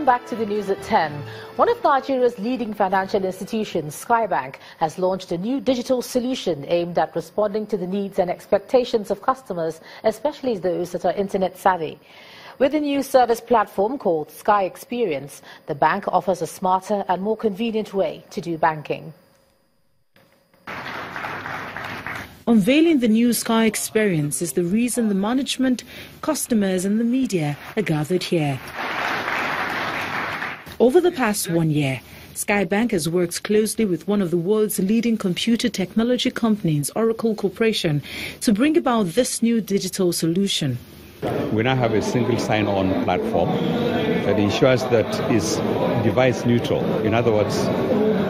back to the news at 10. One of Nigeria's leading financial institutions, Skybank, has launched a new digital solution aimed at responding to the needs and expectations of customers, especially those that are internet savvy. With a new service platform called Sky Experience, the bank offers a smarter and more convenient way to do banking. Unveiling the new Sky Experience is the reason the management, customers and the media are gathered here. Over the past 1 year, Skybank has worked closely with one of the world's leading computer technology companies, Oracle Corporation, to bring about this new digital solution. We now have a single sign-on platform that ensures that it's device neutral. In other words,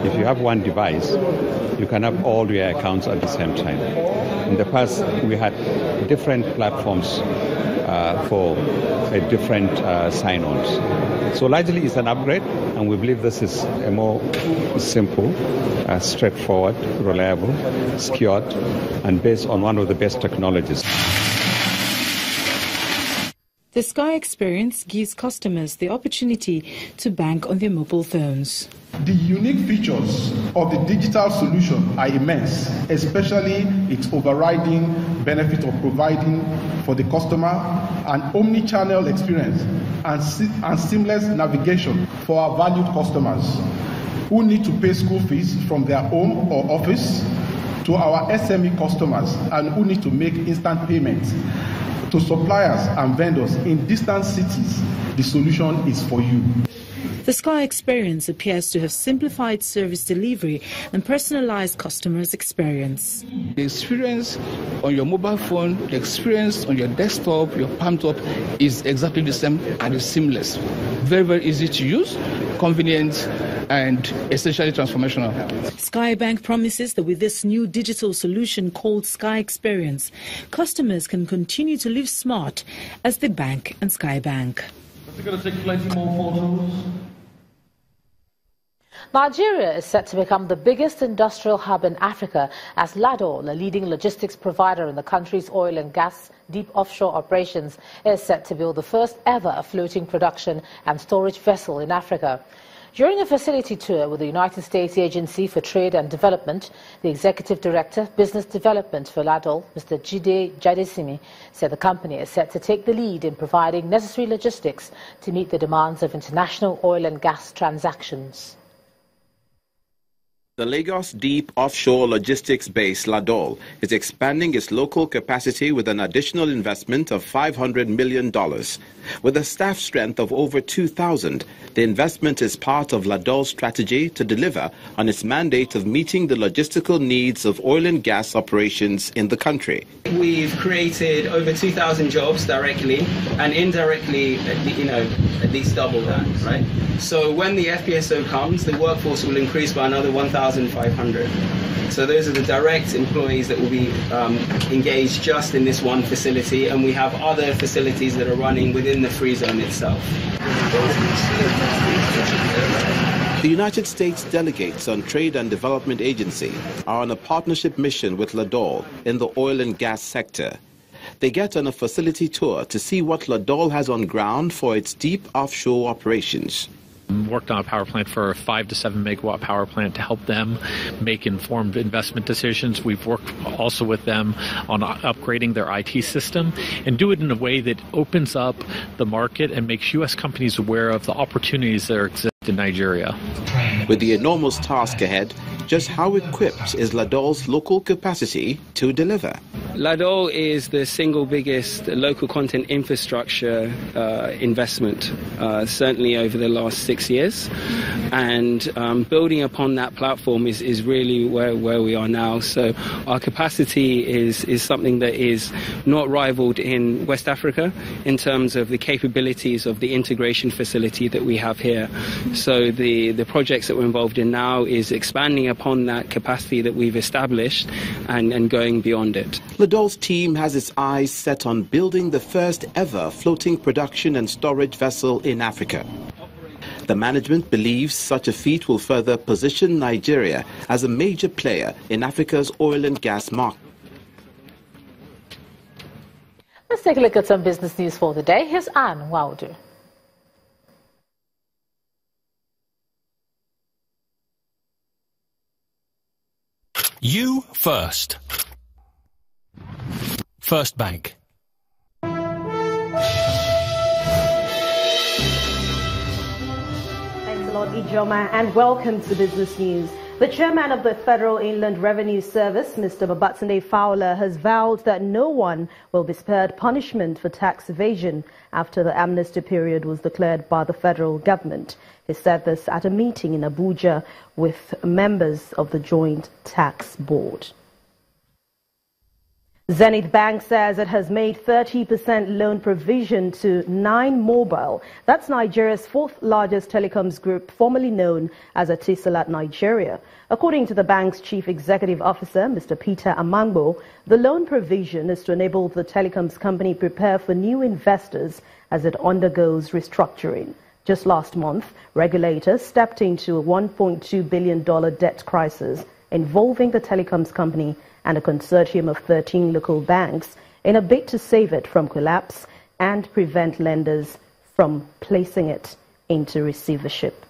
if you have one device, you can have all your accounts at the same time. In the past, we had different platforms for different sign-ons. So largely it's an upgrade, and we believe this is a more simple, straightforward, reliable, secured, and based on one of the best technologies. The Sky Experience gives customers the opportunity to bank on their mobile phones. The unique features of the digital solution are immense, especially its overriding benefit of providing for the customer an omni-channel experience and seamless navigation for our valued customers who need to pay school fees from their home or office, to our SME customers and who need to make instant payments, to suppliers and vendors in distant cities. The solution is for you. The Sky Experience appears to have simplified service delivery and personalized customers' experience. The experience on your mobile phone, the experience on your desktop, your palm top is exactly the same and is seamless. Very, very easy to use, convenient, and essentially transformational. Skybank promises that with this new digital solution called Sky Experience, customers can continue to live smart as they bank and Skybank. Is it going to take plenty more photos? Nigeria is set to become the biggest industrial hub in Africa as LADOL, a leading logistics provider in the country's oil and gas deep offshore operations, is set to build the first ever floating production and storage vessel in Africa. During a facility tour with the United States Agency for Trade and Development, the Executive Director, Business Development for LADOL, Mr. Jide Jadesimi, said the company is set to take the lead in providing necessary logistics to meet the demands of international oil and gas transactions. The Lagos Deep Offshore Logistics Base, LADOL, is expanding its local capacity with an additional investment of $500 million. With a staff strength of over 2,000, the investment is part of LADOL's strategy to deliver on its mandate of meeting the logistical needs of oil and gas operations in the country. We've created over 2,000 jobs directly and indirectly, at least double that, right? So when the FPSO comes, the workforce will increase by another 1,500. So those are the direct employees that will be engaged just in this one facility, and we have other facilities that are running within the free zone itself. The United States delegates on Trade and Development Agency are on a partnership mission with LADOL in the oil and gas sector. They get on a facility tour to see what LADOL has on ground for its deep offshore operations. Worked on a power plant for a 5 to 7 megawatt power plant to help them make informed investment decisions. We've worked also with them on upgrading their IT system and do it in a way that opens up the market and makes U.S. companies aware of the opportunities that exist in Nigeria. With the enormous task ahead, just how equipped is LADOL's local capacity to deliver? LADOL is the single biggest local content infrastructure investment, certainly over the last 6 years. And building upon that platform is really where we are now. So our capacity is something that is not rivaled in West Africa in terms of the capabilities of the integration facility that we have here. So the projects that we're involved in now is expanding upon that capacity that we've established and going beyond it. LADOL's team has its eyes set on building the first ever floating production and storage vessel in Africa. The management believes such a feat will further position Nigeria as a major player in Africa's oil and gas market. Let's take a look at some business news for the day. Here's Anne Waudu. You first. First Bank. Thanks a lot, Ijoma, and welcome to Business News. The chairman of the Federal Inland Revenue Service, Mr. Babatunde Fowler, has vowed that no one will be spared punishment for tax evasion after the amnesty period was declared by the federal government. He said this at a meeting in Abuja with members of the Joint Tax Board. Zenith Bank says it has made 30% loan provision to 9 Mobile. That's Nigeria's 4th largest telecoms group, formerly known as Etisalat Nigeria. According to the bank's chief executive officer, Mr. Peter Amangbo, the loan provision is to enable the telecoms company prepare for new investors as it undergoes restructuring. Just last month, regulators stepped into a $1.2 billion debt crisis involving the telecoms company and a consortium of 13 local banks in a bid to save it from collapse and prevent lenders from placing it into receivership.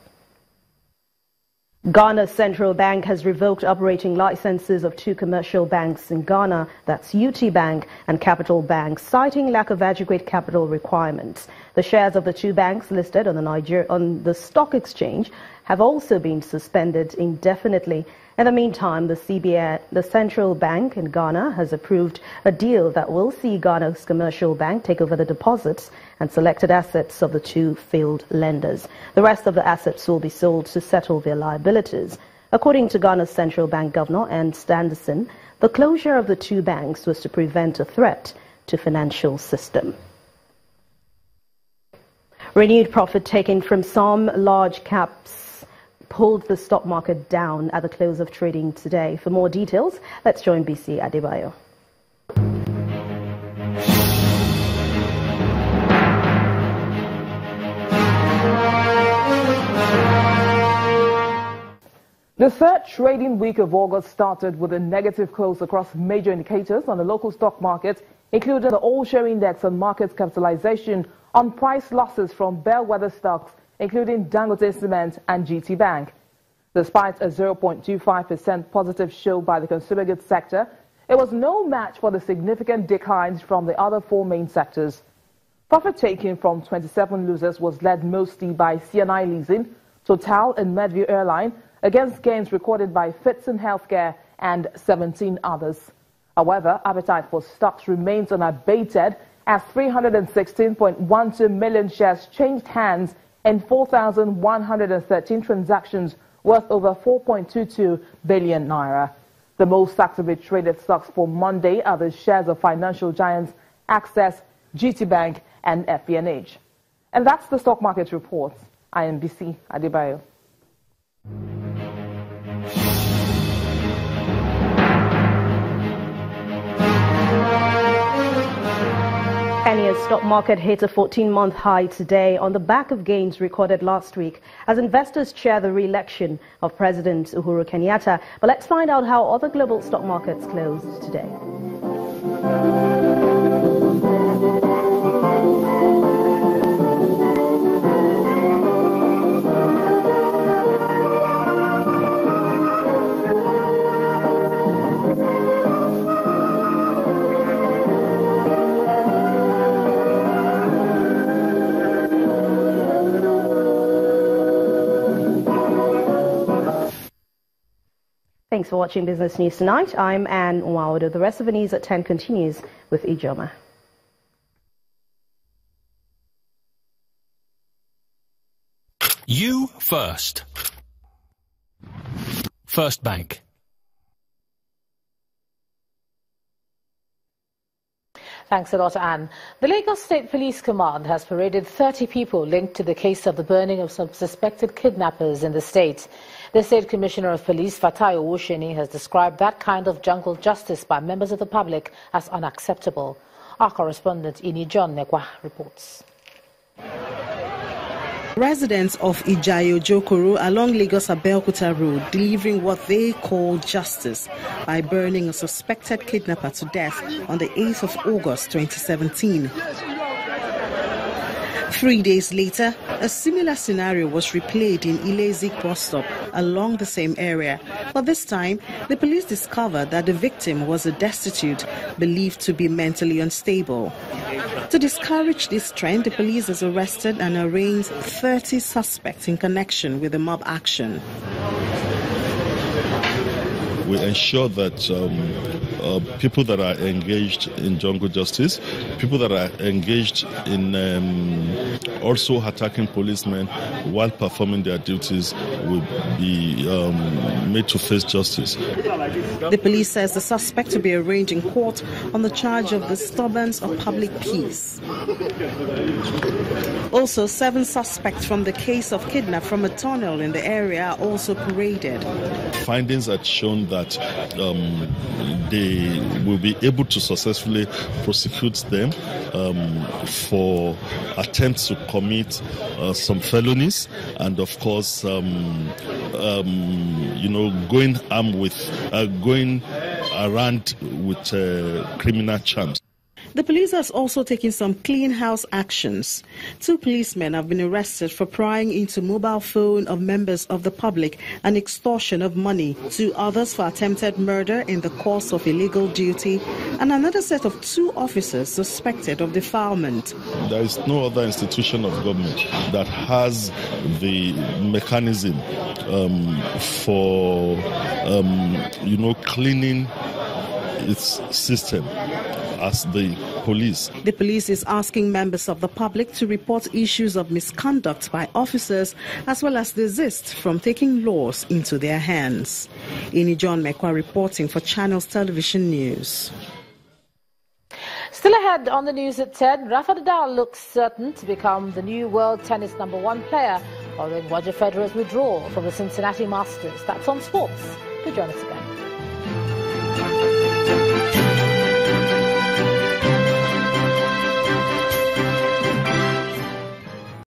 Ghana's central bank has revoked operating licenses of 2 commercial banks in Ghana, that's UT Bank and Capital Bank, citing lack of adequate capital requirements. The shares of the 2 banks listed on the stock exchange have also been suspended indefinitely. In the meantime, the CBN, the central bank in Ghana, has approved a deal that will see Ghana's commercial bank take over the deposits and selected assets of the 2 failed lenders. The rest of the assets will be sold to settle their liabilities. According to Ghana's central bank governor, Ernst Anderson, the closure of the 2 banks was to prevent a threat to financial system. Renewed profit taken from some large caps pulled the stock market down at the close of trading today. For more details, let's join BC Adebayo. The third trading week of August started with a negative close across major indicators on the local stock market, including the all-share index on market capitalization, on price losses from bellwether stocks, including Dangote Cement and GT Bank. Despite a 0.25% positive show by the consumer goods sector, it was no match for the significant declines from the other 4 main sectors. Profit taking from 27 losers was led mostly by CNI Leasing, Total and Medview Airline, against gains recorded by Fitson Healthcare and 17 others. However, appetite for stocks remains unabated as 316.12 million shares changed hands in 4,113 transactions worth over 4.22 billion naira. The most actively traded stocks for Monday are the shares of financial giants Access, GT Bank and FBNH. And that's the stock market report. I am BC Adebayo. Kenya's stock market hit a 14-month high today on the back of gains recorded last week as investors chair the re-election of President Uhuru Kenyatta. But let's find out how other global stock markets closed today. Thanks for watching Business News Tonight. I'm Anne Nwaodo. The rest of the news at 10 continues with Ijoma. You first. First Bank. Thanks a lot, Anne. The Lagos State Police Command has paraded 30 people linked to the case of the burning of some suspected kidnappers in the state. The State Commissioner of Police, Fatai Owusheni, has described that kind of jungle justice by members of the public as unacceptable. Our correspondent, Ini John Nekwa, reports. Residents of Ijayo Jokoro along Lagos-Abeokuta Road delivering what they call justice by burning a suspected kidnapper to death on the 8th of August 2017. 3 days later, a similar scenario was replayed in Ilezik bus stop along the same area. But this time, the police discovered that the victim was a destitute, believed to be mentally unstable. To discourage this trend, the police has arrested and arraigned 30 suspects in connection with the mob action. We ensure that people that are engaged in jungle justice, people that are engaged in also attacking policemen while performing their duties will be made to face justice. The police says the suspect to be arraigned in court on the charge of disturbance of public peace. Also, 7 suspects from the case of kidnap from a tunnel in the area are also paraded. Findings had shown that they will be able to successfully prosecute them for attempts to commit some felonies and, of course, going around with criminal charms. The police has also taken some clean house actions. 2 policemen have been arrested for prying into mobile phone of members of the public and extortion of money. 2 others for attempted murder in the course of illegal duty, and another set of 2 officers suspected of defilement. There is no other institution of government that has the mechanism for cleaning its system as the police. The police is asking members of the public to report issues of misconduct by officers as well as desist from taking laws into their hands. Ini John Mekwa reporting for Channels Television News. Still ahead on the news at 10, Rafa Nadal looks certain to become the new world tennis #1 player following Roger Federer's withdrawal from the Cincinnati Masters. That's on sports. Do join us again.